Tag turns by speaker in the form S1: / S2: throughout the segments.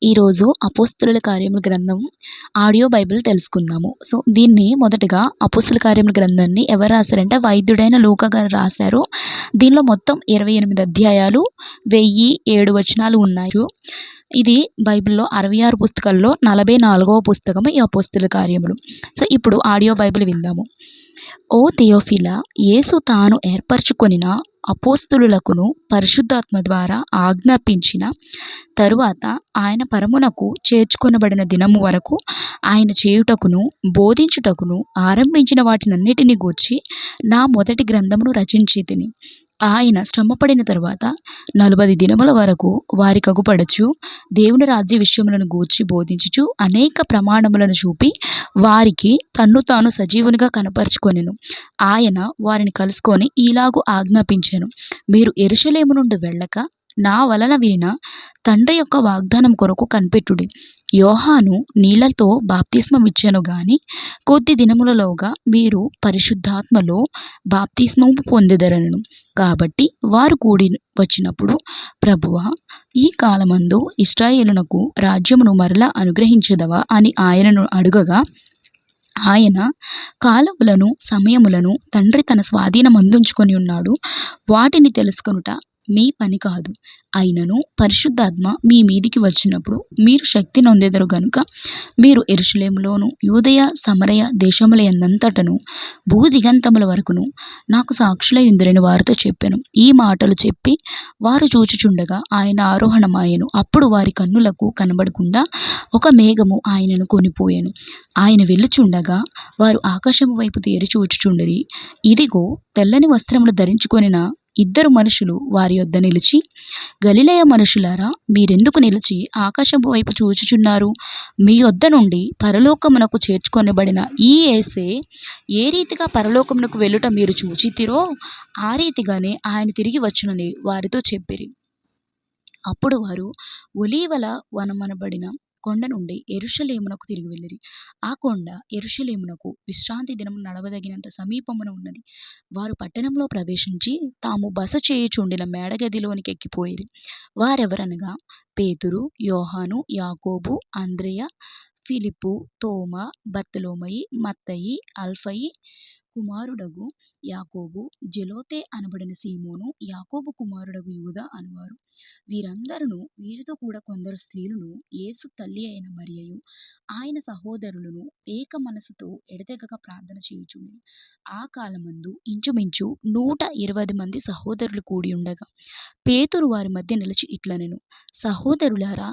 S1: ఈరోజు అపోస్తలుల కార్యముల గ్రంథం ఆడియో బైబిల్ తెలుసుకుందాము. దీన్ని మొదటగా అపోస్తలుల కార్యముల గ్రంథాన్ని ఎవరు రాశారంటే వైద్యుడైన లూకా గారు రాశారు. దీనిలో మొత్తం 28 అధ్యాయాలు, 1007 వచనాలు ఉన్నాయి. ఇది బైబిల్‌లో 66 పుస్తకాల్లో 44వ పుస్తకము ఈ అపోస్తలుల కార్యములు. ఇప్పుడు ఆడియో బైబిల్ విందాము. ఓ థియోఫిలా, యేసు తాను ఏర్పరచుకొనిన అపోస్తలులకును పరిశుద్ధాత్మ ద్వారా ఆజ్ఞాపించిన తరువాత ఆయన పరమునకు చేర్చుకొనబడిన దినము వరకు ఆయన చేయుటకును బోధించుటకును ఆరంభించిన వాటినన్నిటిని గూర్చి నా మొదటి గ్రంథమును రచించితిని. ఆయన శ్రమపడిన తరువాత 40 దినముల వరకు వారికి అగుపడచు దేవుని రాజ్య విషయములను గూర్చి బోధించుచు అనేక ప్రమాణములను చూపి వారికి తన్ను తాను సజీవునిగా కనపరుచుకొనెను. ఆయన వారిని కలుసుకొని ఈలాగు ఆజ్ఞాపించెను, మీరు యెరూషలేము నుండి వెళ్ళక నా వలన వినిన తండ్రి యొక్క వాగ్దానం కొరకు కనిపెట్టుడి. యోహాను నీళ్లతో బాప్తిస్మమిచ్చెను గాని కొద్ది దినములలోగా మీరు పరిశుద్ధాత్మలో బాప్తిస్మము పొందెదరనెను. కాబట్టి వారు కూడి వచ్చినప్పుడు, ప్రభువా, ఈ కాలమందు ఇశ్రాయేలునకు రాజ్యమును మరలా అనుగ్రహించెదవా అని ఆయనను అడుగగా, ఆయన కాలములను సమయములను తండ్రి తన స్వాధీనమందుంచుకొని ఉన్నాడు, వాటిని తెలుసుకొనుట మీ పని కాదు. అయినను పరిశుద్ధాత్మ మీ మీదికి వచ్చినప్పుడు మీరు శక్తి నొందెదరు గనుక మీరు యెరూషలేములోను యూదయ సమరయ దేశములయందంతటను భూదిగంతముల వరకును నాకు సాక్షులై ఉందురని వారితో చెప్పెను. ఈ మాటలు చెప్పి వారు చూచుచుండగా ఆయన ఆరోహణమాయెను. అప్పుడు వారి కన్నులకు కనబడకుండా ఒక మేఘము ఆయనను కొనిపోయెను. ఆయన వెళ్ళుచుండగా వారు ఆకాశము వైపు తేరి చూచుచుండిరి. ఇదిగో, తెల్లని వస్త్రములు ధరించుకొనిన 2 మనుషులు వారి యొద్ద నిలిచి, గలిలయ మనుషులారా, మీరెందుకు నిలిచి ఆకాశము వైపు చూచుచున్నారు? మీ యొద్ద నుండి పరలోకమునకు చేర్చుకొనబడిన ఈ యేసే ఏ రీతిగా పరలోకమునకు వెళ్ళుట మీరు చూచితిరో ఆ రీతిగానే ఆయన తిరిగి వచ్చునని వారితో చెప్పిరి. అప్పుడు వారు ఒలీవల వనమనబడిన కొండ నుండి యెరూషలేమునకు తిరిగి వెళ్ళిరి. ఆ కొండ యెరూషలేమునకు విశ్రాంతి దినము నడవదగినంత సమీపమున ఉన్నది. వారు పట్టణంలో ప్రవేశించి తాము బస చేయుచుండిన మేడగదిలోనికి ఎక్కిపోయిరి. వారెవరనగా పేతురు, యోహాను, యాకోబు, అంద్రెయ, ఫిలిప్పు, తోమా, బర్తలోమయి, మత్తయి, అల్ఫయి కుమారుడగు యాకోబు, జెలోతే అనబడిన సీమోను, యాకోబు కుమారుడగు యూదా అనువారు. వీరందరును వీరితో కూడా కొందరు స్త్రీలును యేసు తల్లి అయిన మరియయు ఆయన సహోదరులను ఏక మనసుతో ఎడతెగక ప్రార్థన చేయుచుండిరి. ఆ కాలమందు ఇంచుమించు 120 మంది సహోదరులు కూడి ఉండగా పేతురు వారి మధ్య నిలిచి ఇట్లనెను, సహోదరులారా,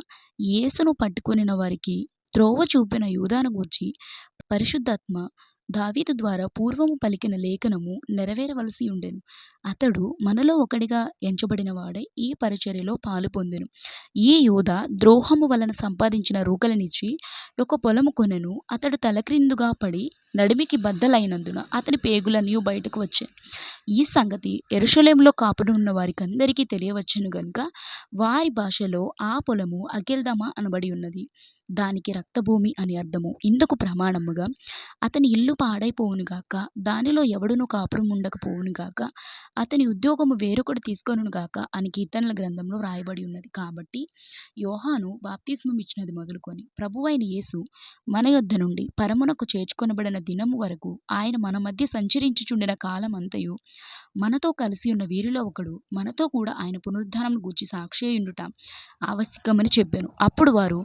S1: యేసును పట్టుకొనిన వారికి త్రోవ చూపిన యూదాను గూర్చి పరిశుద్ధాత్మ దావీదు ద్వారా పూర్వము పలికిన లేఖనము నెరవేరవలసి ఉండెను. అతడు మనలో ఒకడిగా ఎంచబడిన వాడై ఈ పరిచర్యలో పాలు పొందెను. ఈ యూదా ద్రోహము వలన సంపాదించిన రూకలనిచ్చి ఒక పొలము కొనెను. అతడు తలక్రిందుగా పడి నడిమికి బద్దలైనందున అతని పేగులన్నీ బయటకు వచ్చాయి. ఈ సంగతి యెరూషలేములో కాపురమున్న వారికందరికీ తెలియవచ్చెను గనుక వారి భాషలో ఆ పొలము అకెల్దమా అనబడి ఉన్నది. దానికి రక్తభూమి అని అర్థము. ఇందుకు ప్రమాణముగా అతని ఇల్లు పాడైపోవునుగాక, దానిలో ఎవడునూ కాపురం ఉండకపోవునుగాక, అతని ఉద్యోగము వేరొకడు తీసుకొనుగాక అని కీర్తనల గ్రంథంలో వ్రాయబడి ఉన్నది. కాబట్టి యోహాను బాప్తిస్మం ఇచ్చినది మొదలుకొని ప్రభువైన యేసు మన యొద్ద నుండి పరమునకు చేర్చుకొనబడిన దినము వరకు ఆయన మన మధ్య సంచరించుచుండిన కాలమంతయు మనతో కలిసి ఉన్న వీరిలో ఒకడు మనతో కూడా ఆయన పునరుద్ధానం గూర్చి సాక్షి అయ్యుండుట ఆవశ్యకమని చెప్పాను. అప్పుడు వారు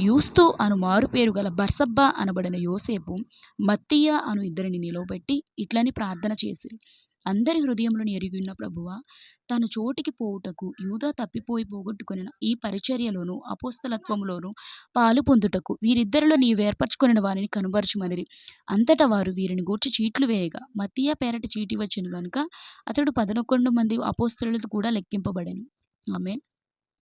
S1: యూస్తు అను మారు పేరు గల బర్సబ్బా అనబడిన యోసేపు, మత్తీయ అను 2 నిలవబెట్టి ఇట్లని ప్రార్థన చేసిరి, అందరి హృదయములను ఎరిగియున్న ప్రభువా, తన చోటికి పోవుటకు యూదా తప్పిపోయి పోగొట్టుకొనిన ఈ పరిచర్యలోను అపోస్తలత్వములోను పాలు పొందుటకు వీరిద్దరిలో నీవు ఏర్పరచుకొనిన వారిని కనుబరచుమనిరి. అంతటా వారు వీరిని గూర్చి చీట్లు వేయగా మత్తీయ పేరట చీటి వచ్చెను గనుక అతడు 11 మంది అపోస్తలులతో కూడా లెక్కింపబడెను. ఆమేన్.